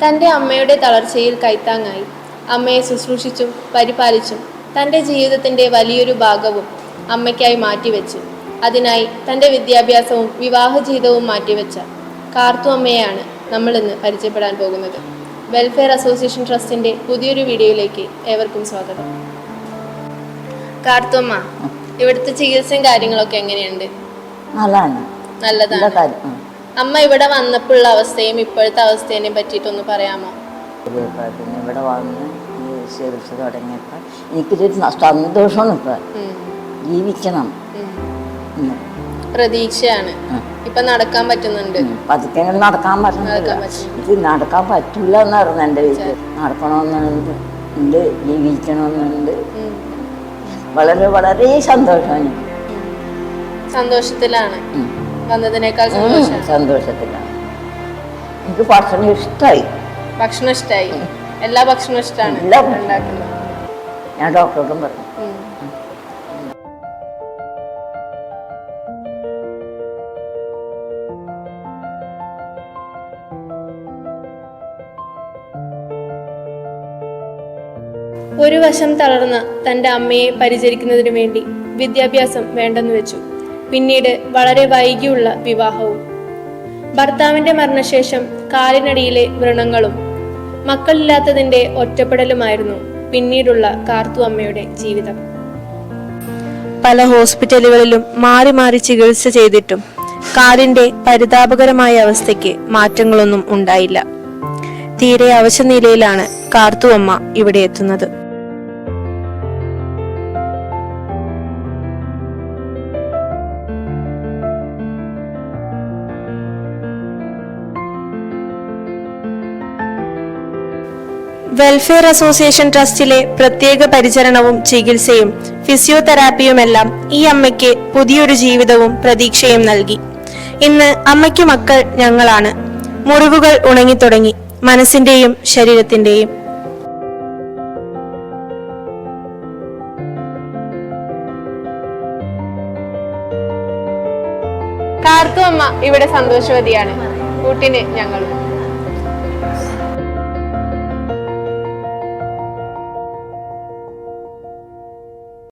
തൻ്റെ അമ്മയുടെ തളർച്ചയിൽ കൈത്താങ്ങായി അമ്മയെ ശുശ്രൂഷിച്ചും പരിപാലിച്ചും തൻ്റെ ജീവിതത്തിൻ്റെ വലിയൊരു ഭാഗവും അമ്മയ്ക്കായി മാറ്റിവെച്ചു. അതിനായി തൻ്റെ വിദ്യാഭ്യാസവും വിവാഹ ജീവിതവും മാറ്റിവെച്ച കാർത്തു അമ്മയെയാണ് നമ്മൾ ഇന്ന് പരിചയപ്പെടാൻ പോകുന്നത്. വെൽഫെയർ അസോസിയേഷൻ ട്രസ്റ്റിൻ്റെ പുതിയൊരു വീഡിയോയിലേക്ക് ഏവർക്കും സ്വാഗതം. കാർത്തു അമ്മ, ഇവിടുത്തെ ചികിത്സയും കാര്യങ്ങളൊക്കെ എങ്ങനെയുണ്ട്? നല്ലതാണ്. അമ്മ ഇവിടെ വന്നപ്പോഴുള്ള അവസ്ഥയും ഇപ്പോഴത്തെ അവസ്ഥയെ പറ്റിയിട്ടൊന്ന് പറയാമോ? ഇവിടെ വന്ന് ചികിത്സ തുടങ്ങിയപ്പോൾ എനിക്കൊരു സന്തോഷമാണ്. ഇപ്പൊ ജീവിക്കണം പ്രതീക്ഷയാണ്. ഇപ്പൊ നടക്കാൻ പറ്റുന്നുണ്ട്. പതുക്കെ നടക്കാൻ പറ്റുന്നില്ല. ഇത് നടക്കാൻ പറ്റൂല എന്നായിരുന്നു എൻ്റെ വീട്ടിൽ. നടക്കണമെന്നുണ്ട്, ജീവിക്കണമെന്നുണ്ട്. വളരെ വളരെ സന്തോഷമാണ്. സന്തോഷത്തിലാണ് വന്നതിനേക്കാൾ സന്തോഷത്തിലാണ്. എനിക്ക് ഭക്ഷണം ഇഷ്ടമായി. ഭക്ഷണം ഇഷ്ടമായി? എല്ലാ ഭക്ഷണവും ഇഷ്ടമാണ് ഉണ്ടാക്കുന്നത്. ഞാൻ ഡോക്ടറോടും പറഞ്ഞു. ഒരു വശം തളർന്ന തൻ്റെ അമ്മയെ പരിചരിക്കുന്നതിനു വേണ്ടി വിദ്യാഭ്യാസം വേണ്ടെന്ന് വെച്ചു. പിന്നീട് വളരെ വൈകിയുള്ള വിവാഹവും. ഭർത്താവിന്റെ മരണശേഷം കാലിനടിയിലെ വ്രണങ്ങളും മക്കളില്ലാത്തതിന്റെ ഒറ്റപ്പെടലുമായിരുന്നു പിന്നീടുള്ള കാർത്തു അമ്മയുടെ ജീവിതം. പല ഹോസ്പിറ്റലുകളിലും മാറി മാറി ചികിത്സ ചെയ്തിട്ടും കാലിന്റെ പരിതാപകരമായ അവസ്ഥയ്ക്ക് മാറ്റങ്ങളൊന്നും ഉണ്ടായില്ല. തീരെ അവശനിലയിലാണ് കാർത്തു അമ്മ ഇവിടെ എത്തുന്നത്. വെൽഫെയർ അസോസിയേഷൻ ട്രസ്റ്റിലെ പ്രത്യേക പരിചരണവും ചികിത്സയും ഫിസിയോതെറാപ്പിയുമെല്ലാം ഈ അമ്മയ്ക്ക് പുതിയൊരു ജീവിതവും പ്രതീക്ഷയും നൽകി. ഇന്ന് അമ്മയ്ക്ക് മക്കൾ ഞങ്ങളാണ്. മുറിവുകൾ ഉണങ്ങിത്തുടങ്ങി, മനസ്സിന്റെയും ശരീരത്തിന്റെയും. കാർത്തു അമ്മ ഇവിടെ സന്തോഷവതിയാണ്. കൂട്ടിന് ഞങ്ങളും.